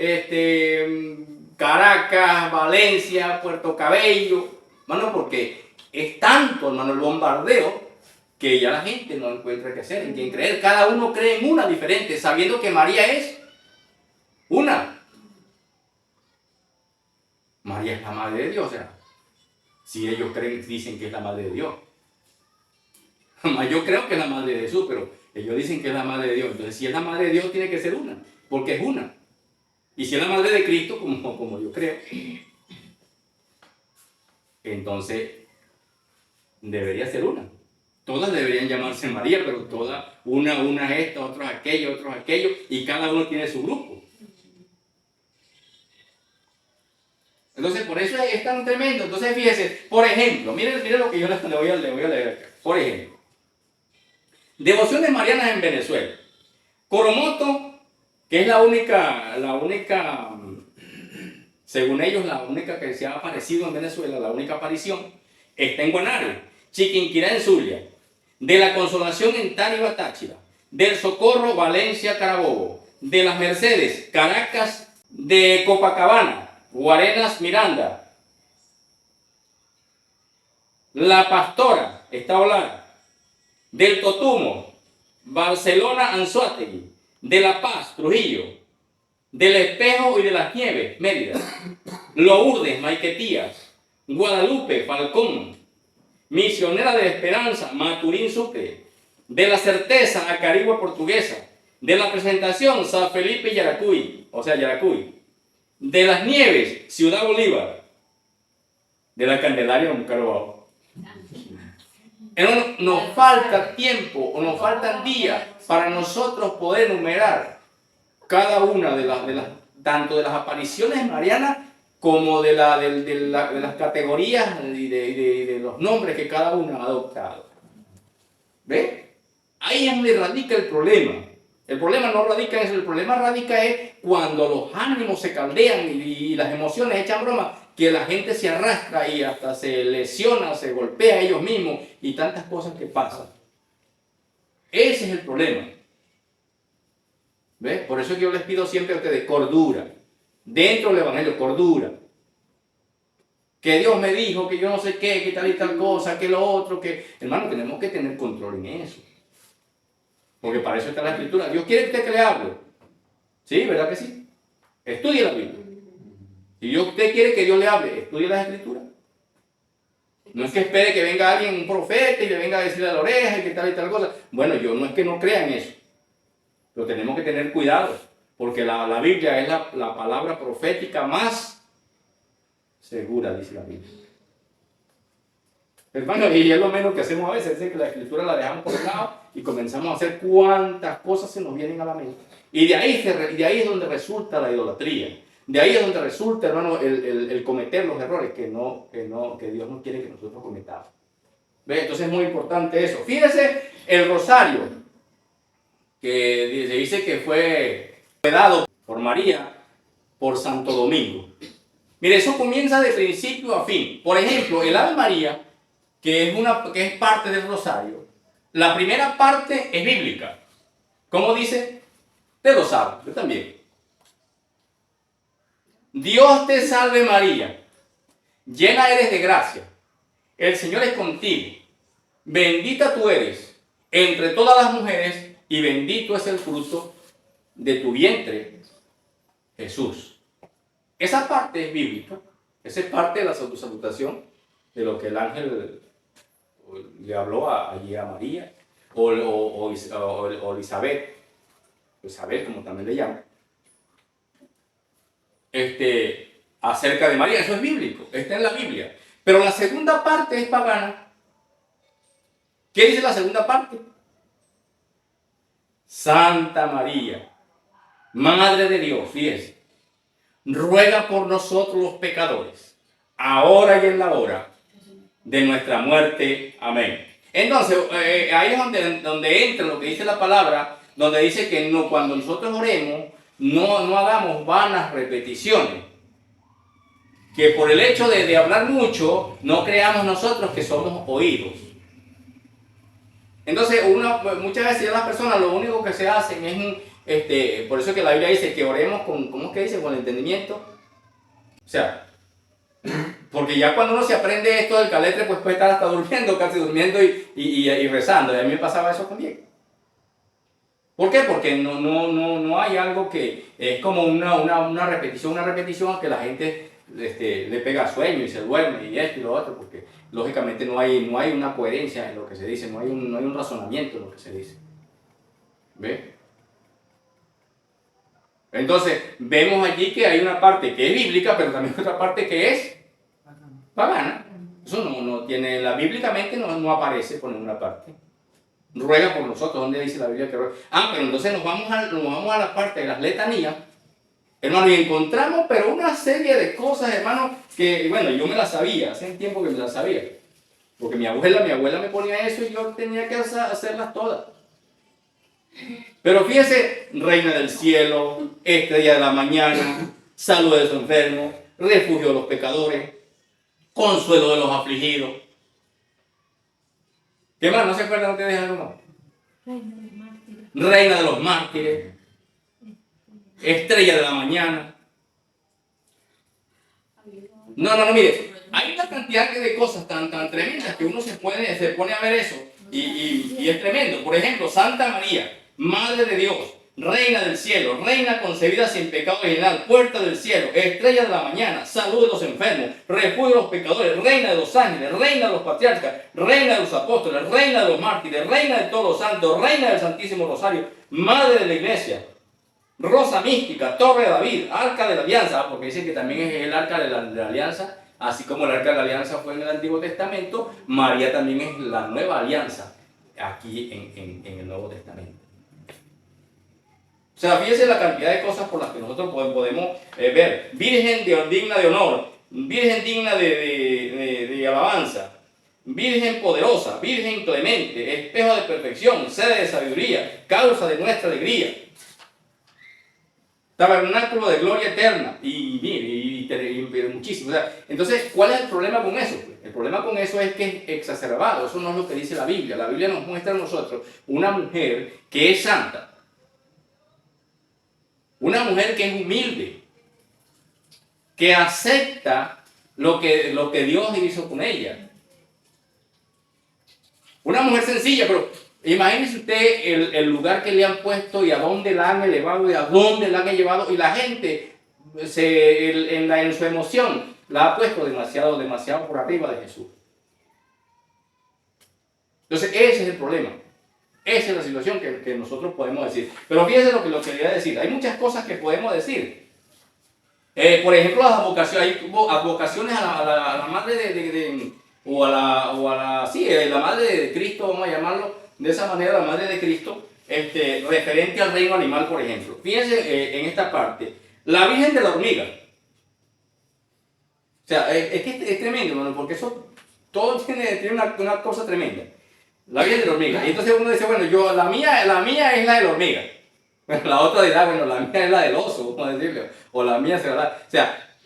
Caracas, Valencia, Puerto Cabello. Hermano, porque es tanto, hermano, el bombardeo que ya la gente no encuentra qué hacer, en quién creer. Cada uno cree en una diferente, sabiendo que María es una. María es la madre de Dios, o sea, si ellos creen, dicen que es la madre de Dios. Yo creo que es la madre de Jesús, pero ellos dicen que es la madre de Dios. Entonces, si es la madre de Dios, tiene que ser una, porque es una. Y si es la madre de Cristo, como yo creo, entonces debería ser una. Todas deberían llamarse María, pero todas, una esta, otros aquello, y cada uno tiene su grupo. Entonces, por eso es tan tremendo. Entonces, fíjense, por ejemplo, miren lo que yo le voy a leer acá. Por ejemplo, devociones marianas en Venezuela. Coromoto, que es la única, según ellos, la única que se ha aparecido en Venezuela, la única aparición, está en Guanare. Chiquinquirá en Zulia, de la Consolación en Tániba, Táchira, del Socorro, Valencia, Carabobo, de las Mercedes, Caracas, de Copacabana, Guarenas, Miranda, La Pastora, Estaolar, del Totumo, Barcelona, Anzoátegui, de La Paz, Trujillo, del Espejo y de las Nieves, Mérida, Lourdes, Maiquetías, Guadalupe, Falcón, Misionera de Esperanza, Maturín, Sucre, de La Certeza, Acarigua, Portuguesa, de La Presentación, San Felipe, Yaracuy, de las Nieves, Ciudad Bolívar, de la Candelaria, Moncarabao. Nos falta tiempo o nos faltan días para nosotros poder enumerar cada una de las tanto de las apariciones marianas como de las categorías y de los nombres que cada uno ha adoptado. ¿Ve? Ahí es donde radica el problema. El problema no radica en eso, el problema radica es cuando los ánimos se caldean y las emociones echan broma, que la gente se arrastra y hasta se lesiona, se golpea a ellos mismos y tantas cosas que pasan. Ese es el problema. ¿Ves? Por eso es que yo les pido siempre a ustedes cordura. Dentro del Evangelio, cordura. Que Dios me dijo, que yo no sé qué, que tal y tal cosa, que lo otro, que... Hermano, tenemos que tener control en eso. Porque para eso está la Escritura. Dios quiere que usted le hable. ¿Sí? ¿Verdad que sí? Estudie la Biblia. Si usted quiere que Dios le hable, estudie las Escrituras. No es que espere que venga alguien, un profeta, y le venga a decirle a la oreja y que tal y tal cosa. Bueno, yo no es que no crea en eso. Pero tenemos que tener cuidado. Porque la Biblia es la palabra profética más segura, dice la Biblia. Hermano, y es lo menos que hacemos a veces, es que la Escritura la dejamos por un lado y comenzamos a hacer cuantas cosas se nos vienen a la mente. Y de ahí es donde resulta la idolatría. De ahí es donde resulta, hermano, el cometer los errores que Dios no quiere que nosotros cometamos. ¿Ve? Entonces es muy importante eso. Fíjese el rosario, que se dice que fue dado por María, por Santo Domingo. Mire, eso comienza de principio a fin. Por ejemplo, el Ave María, que es parte del rosario, la primera parte es bíblica. ¿Cómo dice? Te lo sabe, yo también. Dios te salve María, llena eres de gracia, el Señor es contigo, bendita tú eres entre todas las mujeres y bendito es el fruto de tu vientre, Jesús. Esa parte es bíblica, esa es parte de la salutación de lo que el ángel le habló allí a María, o Elizabeth, como también le llaman, acerca de María. Eso es bíblico, está en la Biblia. Pero la segunda parte es pagana. ¿Qué dice la segunda parte? Santa María, Madre de Dios, fíjese, ruega por nosotros los pecadores, ahora y en la hora de nuestra muerte. Amén. Entonces, ahí es donde entra lo que dice la palabra, donde dice que no, cuando nosotros oremos, no hagamos vanas repeticiones. Que por el hecho de hablar mucho, no creamos nosotros que somos oídos. Entonces, muchas veces las personas lo único que se hacen es, por eso que la Biblia dice que oremos ¿cómo es que dice? Con el entendimiento. O sea, porque ya cuando uno se aprende esto del caletre, pues puede estar hasta durmiendo, casi durmiendo y rezando. Y a mí me pasaba eso también. ¿Por qué? Porque no hay algo que es como una repetición que la gente le pega sueño y se duerme y esto y lo otro, porque lógicamente no hay una coherencia en lo que se dice, no hay un razonamiento en lo que se dice. ¿Ve? Entonces, vemos allí que hay una parte que es bíblica, pero también otra parte que es pagana. Eso no tiene, bíblicamente no aparece por ninguna parte. Ruega por nosotros. ¿Dónde dice la Biblia que ruega? Pero entonces nos vamos a la parte de las letanías, hermano, y encontramos pero una serie de cosas, hermano, que, bueno, yo me las sabía, hace un tiempo que me las sabía, porque mi abuela me ponía eso y yo tenía que hacerlas todas. Pero fíjese, Reina del cielo, estrella de la mañana, salud de los enfermos, refugio de los pecadores, consuelo de los afligidos. ¿Qué más? ¿No se acuerdan ustedes de algo más? Reina de los mártires, estrella de la mañana. No, mire, hay una cantidad de cosas tan tremendas que uno se pone a ver eso y es tremendo. Por ejemplo, Santa María, Madre de Dios, Reina del cielo, Reina concebida sin pecado original, puerta del cielo, estrella de la mañana, salud de los enfermos, refugio de los pecadores, Reina de los ángeles, Reina de los patriarcas, Reina de los apóstoles, Reina de los mártires, Reina de todos los santos, Reina del Santísimo Rosario, Madre de la Iglesia, Rosa mística, Torre de David, Arca de la Alianza, porque dicen que también es el Arca de la Alianza, así como el Arca de la Alianza fue en el Antiguo Testamento, María también es la nueva alianza aquí en el Nuevo Testamento. O sea, fíjense la cantidad de cosas por las que nosotros podemos ver. Virgen digna de honor, Virgen digna de alabanza, Virgen poderosa, Virgen clemente, espejo de perfección, sede de sabiduría, causa de nuestra alegría, tabernáculo de gloria eterna, y muchísimo. O sea, entonces, ¿cuál es el problema con eso? El problema con eso es que es exacerbado, eso no es lo que dice la Biblia. La Biblia nos muestra a nosotros una mujer que es santa, una mujer que es humilde, que acepta lo que Dios hizo con ella. Una mujer sencilla, pero imagínese usted el lugar que le han puesto y a dónde la han elevado y a dónde la han llevado, y la gente en su emoción la ha puesto demasiado por arriba de Jesús. Entonces ese es el problema. Esa es la situación que nosotros podemos decir. Pero fíjense lo que quería decir. Hay muchas cosas que podemos decir. Por ejemplo, las advocaciones. Hay advocaciones a la madre la madre de Cristo, vamos a llamarlo de esa manera, la madre de Cristo, referente al reino animal, por ejemplo. Fíjense en esta parte. La Virgen de la Hormiga. O sea, es que es tremendo, hermano, porque eso todo tiene una cosa tremenda. La Virgen de la Hormiga. Y entonces uno dice, bueno, la mía es la de la hormiga. Bueno, la otra dirá, bueno, la mía es la del oso, vamos a decirle. O la mía será la... O sea,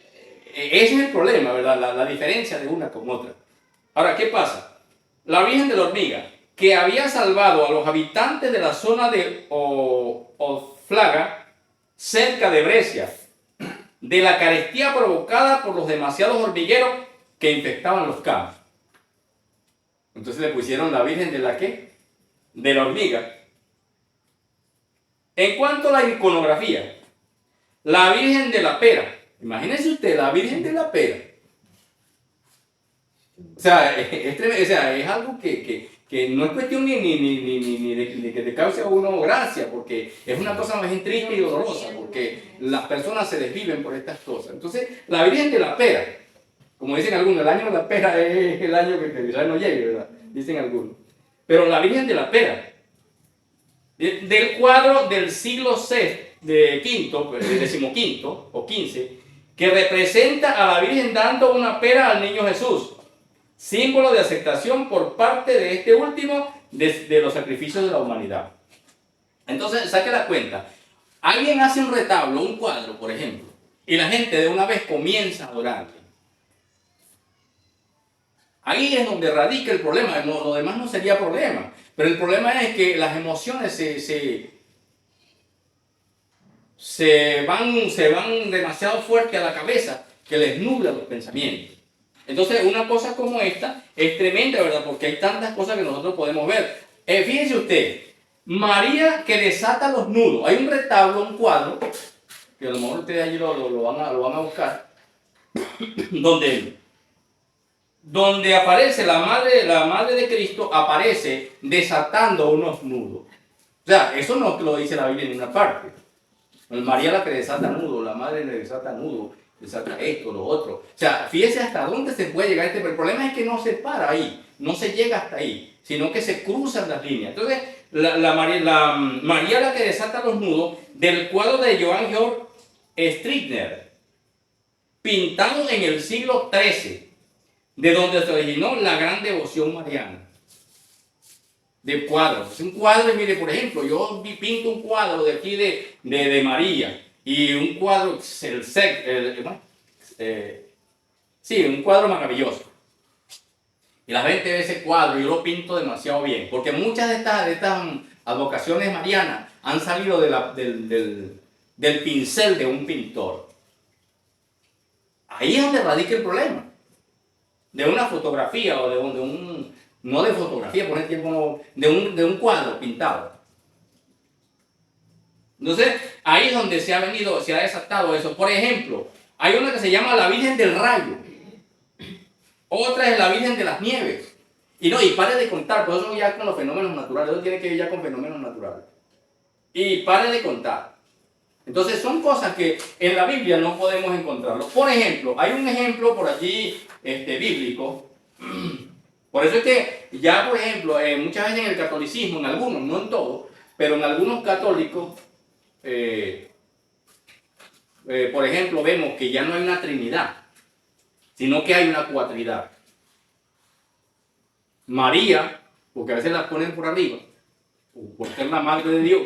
ese es el problema, ¿verdad? La diferencia de una con otra. Ahora, ¿qué pasa? La Virgen de la Hormiga, que había salvado a los habitantes de la zona de Oflaga, cerca de Brescia, de la carestía provocada por los demasiados hormigueros que infectaban los campos. Entonces le pusieron la Virgen de la ¿qué? De la Hormiga. En cuanto a la iconografía, la Virgen de la Pera. Imagínense usted, la Virgen de la Pera. O sea, es algo que no es cuestión ni de que te cause a uno gracia, porque es una cosa más bien triste y dolorosa, porque las personas se desviven por estas cosas. Entonces, la Virgen de la Pera, como dicen algunos, el año de la pera es el año que quizás no llegue, ¿verdad? Dicen algunos. Pero la Virgen de la Pera, del cuadro del siglo decimoquinto o 15, que representa a la Virgen dando una pera al niño Jesús, símbolo de aceptación por parte de este último de los sacrificios de la humanidad. Entonces, saque la cuenta. Alguien hace un retablo, un cuadro, por ejemplo, y la gente de una vez comienza a adorarle. Ahí es donde radica el problema. Lo demás no sería problema. Pero el problema es que las emociones se van demasiado fuerte a la cabeza, que les nubla los pensamientos. Entonces, una cosa como esta es tremenda, ¿verdad? Porque hay tantas cosas que nosotros podemos ver. Fíjense usted, María que desata los nudos. Hay un retablo, un cuadro, que a lo mejor ustedes allí lo van a buscar, donde aparece la madre de Cristo, aparece desatando unos nudos. O sea, eso no lo dice la Biblia en ninguna parte. María la que desata nudos, la madre le desata nudos, desata esto, lo otro. O sea, fíjese hasta dónde se puede llegar pero el problema es que no se para ahí, no se llega hasta ahí, sino que se cruzan las líneas. Entonces, María la que desata los nudos, del cuadro de Johann Georg Strickner, pintado en el siglo XIII, de donde se originó la gran devoción mariana. De cuadros. Es un cuadro, y mire, por ejemplo, yo pinto un cuadro de aquí de María, y un cuadro, un cuadro maravilloso. Y la gente ve ese cuadro y yo lo pinto demasiado bien, porque muchas de estas advocaciones marianas han salido del pincel de un pintor. Ahí es donde radica el problema. De una fotografía o de un no de fotografía, por ejemplo, de un cuadro pintado. Entonces, ahí es donde se ha desatado eso. Por ejemplo, hay una que se llama la Virgen del Rayo. Otra es la Virgen de las Nieves. Y pare de contar, por eso ya con los fenómenos naturales, eso tiene que ver ya con fenómenos naturales. Y pare de contar. Entonces, son cosas que en la Biblia no podemos encontrarlo. Por ejemplo, hay un ejemplo por allí bíblico. Por eso es que ya, por ejemplo, muchas veces en el catolicismo, en algunos, no en todos, pero en algunos católicos, por ejemplo, vemos que ya no hay una trinidad, sino que hay una cuatridad. María, porque a veces la ponen por arriba, por ser la madre de Dios,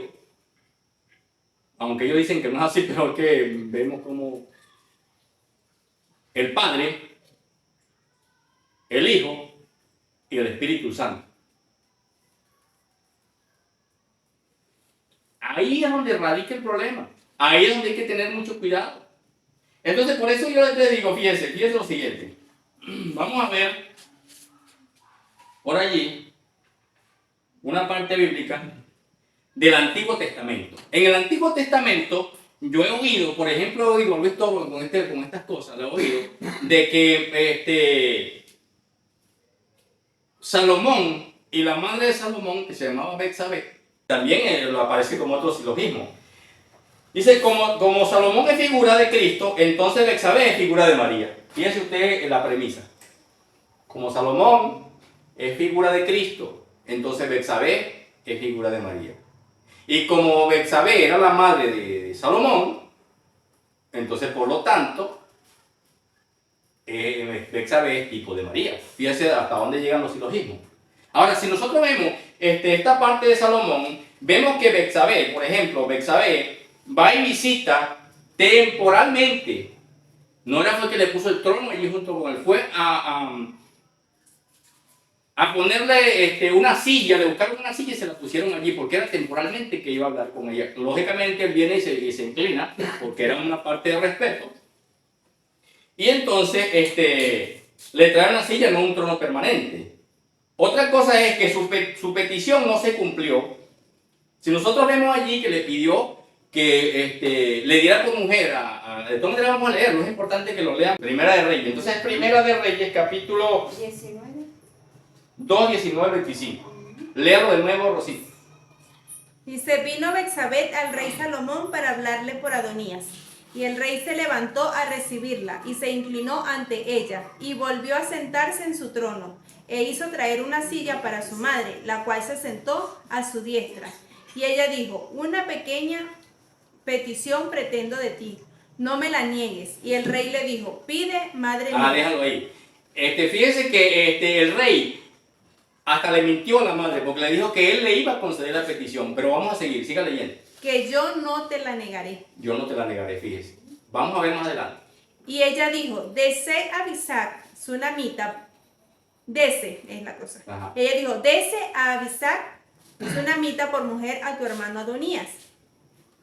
aunque ellos dicen que no es así, pero es que vemos como el Padre, el Hijo y el Espíritu Santo. Ahí es donde radica el problema. Ahí es donde hay que tener mucho cuidado. Entonces, por eso yo les digo, fíjense lo siguiente. Vamos a ver por allí una parte bíblica del Antiguo Testamento. En el Antiguo Testamento, yo he oído, por ejemplo, he visto con estas cosas, lo he oído, de que Salomón y la madre de Salomón, que se llamaba Betsabé, también lo aparece como otro silogismo. Dice, como Salomón es figura de Cristo, entonces Betsabé es figura de María. Fíjense usted en la premisa. Como Salomón es figura de Cristo, entonces Betsabé es figura de María. Y como Betsabé era la madre de Salomón, Entonces, por lo tanto, Betsabé es tipo de María. Fíjese hasta dónde llegan los silogismos. Ahora, si nosotros vemos esta parte de Salomón, vemos que Betsabé, por ejemplo, Betsabé va y visita temporalmente. No era fue que le puso el trono allí junto con él, fue a ponerle una silla, le buscaron una silla y se la pusieron allí, porque era temporalmente que iba a hablar con ella. Lógicamente él viene y se inclina, porque era una parte de respeto. Y entonces le traen una silla, no un trono permanente. Otra cosa es que su petición no se cumplió. Si nosotros vemos allí que le pidió que le diera por mujer de todas maneras vamos a leerlo, es importante que lo lean. Primera de Reyes. Entonces, Primera de Reyes, capítulo 2, 19, 25. Léalo de nuevo, Rosita. Dice, vino Betsabé al rey Salomón para hablarle por Adonías. Y el rey se levantó a recibirla y se inclinó ante ella y volvió a sentarse en su trono e hizo traer una silla para su madre, la cual se sentó a su diestra. Y ella dijo, una pequeña petición pretendo de ti, no me la niegues. Y el rey le dijo, pide, madre mía. Déjalo ahí. Fíjese que el rey hasta le mintió a la madre porque le dijo que él le iba a conceder la petición. Pero vamos a seguir, siga leyendo. Que yo no te la negaré. Yo no te la negaré, fíjese. Vamos a ver más adelante. Y ella dijo, dese a Abisac, sunamita, dese, es la cosa. Ajá. Ella dijo, dese a Abisac, sunamita, por mujer a tu hermano Adonías.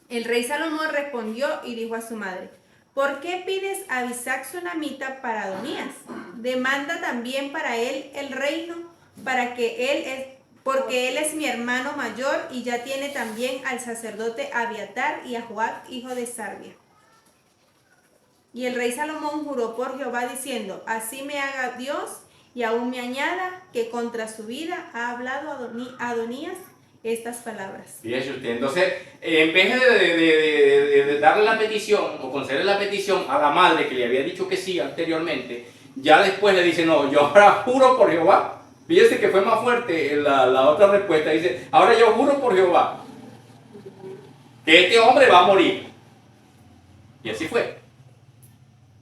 El rey Salomón respondió y dijo a su madre, ¿por qué pides a Abisac sunamita para Adonías? Demanda también para él el reino, porque él es mi hermano mayor y ya tiene también al sacerdote Abiatar y a Joab, hijo de Sarbia. Y el rey Salomón juró por Jehová diciendo, así me haga Dios y aún me añada que contra su vida ha hablado Adonías estas palabras. Fíjese usted, entonces, en vez de darle la petición o concederle la petición a la madre que le había dicho que sí anteriormente, ya después le dice, no, yo ahora juro por Jehová. Fíjese que fue más fuerte la otra respuesta, dice, ahora yo juro por Jehová que este hombre va a morir. Y así fue.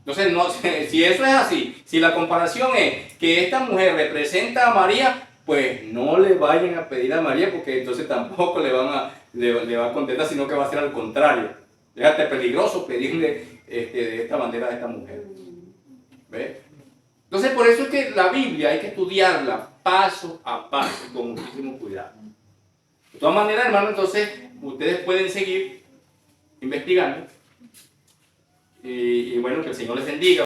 Entonces, no, si eso es así, si la comparación es que esta mujer representa a María, pues no le vayan a pedir a María porque entonces tampoco le va a contestar, sino que va a ser al contrario. Déjate peligroso pedirle de esta manera a esta mujer. ¿Ves? Entonces, por eso es que la Biblia hay que estudiarla paso a paso, con muchísimo cuidado. De todas maneras, hermano, entonces ustedes pueden seguir investigando. Y bueno, que el Señor les bendiga.